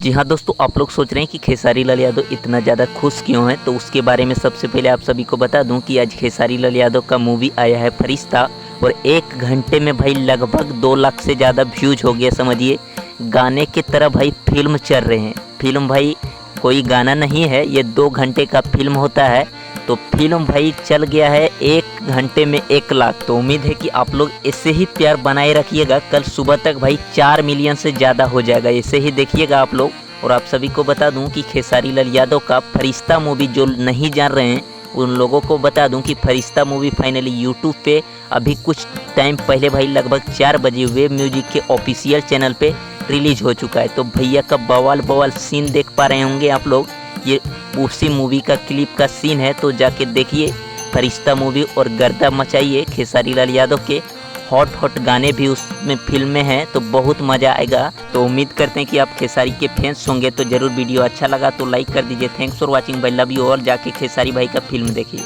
जी हाँ दोस्तों, आप लोग सोच रहे हैं कि खेसारी लाल यादव इतना ज़्यादा खुश क्यों है, तो उसके बारे में सबसे पहले आप सभी को बता दूं कि आज खेसारी लाल यादव का मूवी आया है फरिश्ता। और 1 घंटे में भाई लगभग 2 लाख से ज़्यादा व्यूज हो गया। समझिए गाने की तरह भाई फिल्म चल रहे हैं। फिल्म भाई कोई गाना नहीं है, ये 2 घंटे का फिल्म होता है। तो फिल्म भाई चल गया है 1 घंटे में 1 लाख। तो उम्मीद है कि आप लोग ऐसे ही प्यार बनाए रखिएगा। कल सुबह तक भाई 4 मिलियन से ज़्यादा हो जाएगा, ऐसे ही देखिएगा आप लोग। और आप सभी को बता दूं कि खेसारी लाल यादव का फरिश्ता मूवी जो नहीं जान रहे हैं उन लोगों को बता दूं कि फरिश्ता मूवी फाइनली यूट्यूब पे अभी कुछ टाइम पहले भाई लगभग 4 बजे वेब म्यूजिक के ऑफिशियल चैनल पे रिलीज हो चुका है। तो भैया का बवाल बवाल सीन देख पा रहे होंगे आप लोग, ये उसी मूवी का क्लिप का सीन है। तो जाके देखिए फरिश्ता मूवी और गर्दा मचाइए। खेसारी लाल यादव के हॉट गाने भी उसमें फिल्म में हैं, तो बहुत मज़ा आएगा। तो उम्मीद करते हैं कि आप खेसारी के फैंस होंगे। तो ज़रूर वीडियो अच्छा लगा तो लाइक कर दीजिए। थैंक्स फॉर वाचिंग भाई, लव यू। और जाके खेसारी भाई का फिल्म देखिए।